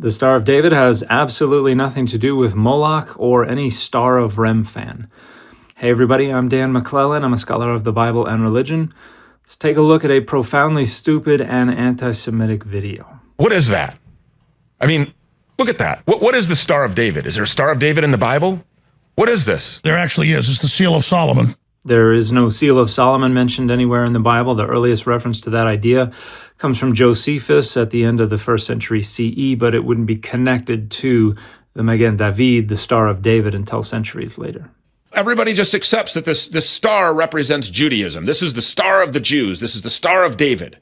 The Star of David has absolutely nothing to do with Moloch or any Star of Remphan. Hey everybody, I'm Dan McClellan. I'm a scholar of the Bible and religion. Let's take a look at a profoundly stupid and anti-Semitic video. What is that? I mean, look at that. What is the Star of David? Is there a Star of David in the Bible? What is this? There actually is. It's the Seal of Solomon. There is no Seal of Solomon mentioned anywhere in the Bible. The earliest reference to that idea comes from Josephus at the end of the 1st century CE, but it wouldn't be connected to the Magen David, the Star of David, until centuries later. Everybody just accepts that this star represents Judaism. This is the Star of the Jews. This is the Star of David.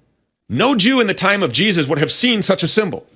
No Jew in the time of Jesus would have seen such a symbol.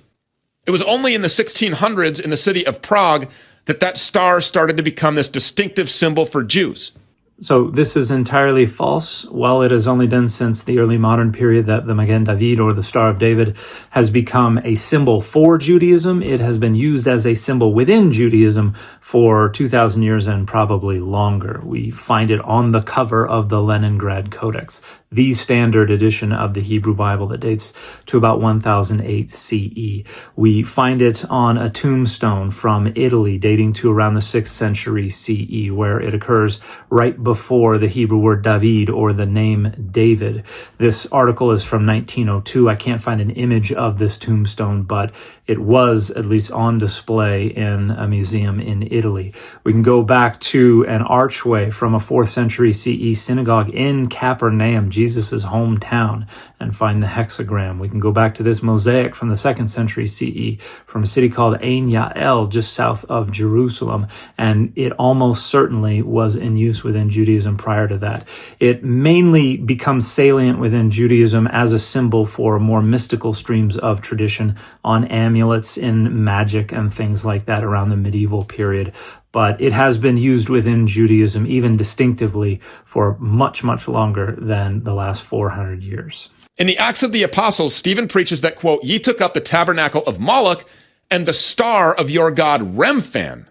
It was only in the 1600s in the city of Prague that star started to become this distinctive symbol for Jews. So this is entirely false. Well, it has only been since the early modern period that the Magen David, or the Star of David, has become a symbol for Judaism. It has been used as a symbol within Judaism for 2,000 years and probably longer. We find it on the cover of the Leningrad Codex, the standard edition of the Hebrew Bible that dates to about 1008 CE. We find it on a tombstone from Italy dating to around the 6th century CE, where it occurs right before the Hebrew word David, or the name David. This article is from 1902. I can't find an image of this tombstone, but it was at least on display in a museum in Italy. We can go back to an archway from a 4th century CE synagogue in Capernaum, Jesus' hometown, and find the hexagram. We can go back to this mosaic from the 2nd century CE from a city called Ein Yael, just south of Jerusalem, and it almost certainly was in use within Judaism prior to that. It mainly becomes salient within Judaism as a symbol for more mystical streams of tradition on amulets in magic and things like that around the medieval period. But it has been used within Judaism, even distinctively, for much, much longer than the last 400 years. In the Acts of the Apostles, Stephen preaches that, quote, "Ye took up the tabernacle of Moloch and the star of your god Remphan,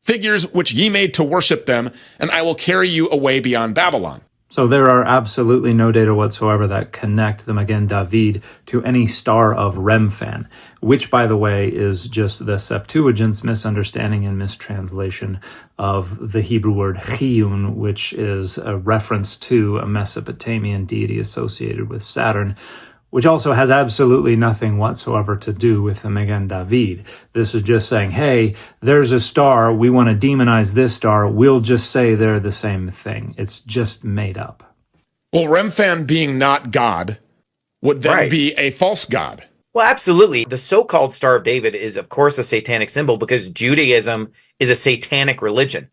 figures which ye made to worship them, and I will carry you away beyond Babylon." So there are absolutely no data whatsoever that connect the Magen David to any star of Remphan, which, by the way, is just the Septuagint's misunderstanding and mistranslation of the Hebrew word Chiyun, which is a reference to a Mesopotamian deity associated with Saturn, which also has absolutely nothing whatsoever to do with the Magen David. This is just saying, hey, there's a star, we want to demonize this star, we'll just say they're the same thing. It's just made up. Well, Remphan being not God would then be a false god. Well, absolutely. The so-called Star of David is, of course, a satanic symbol because Judaism is a satanic religion.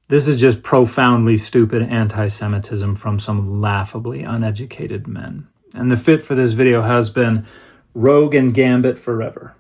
This is just profoundly stupid anti-Semitism from some laughably uneducated men. And the fit for this video has been Rogue and Gambit forever.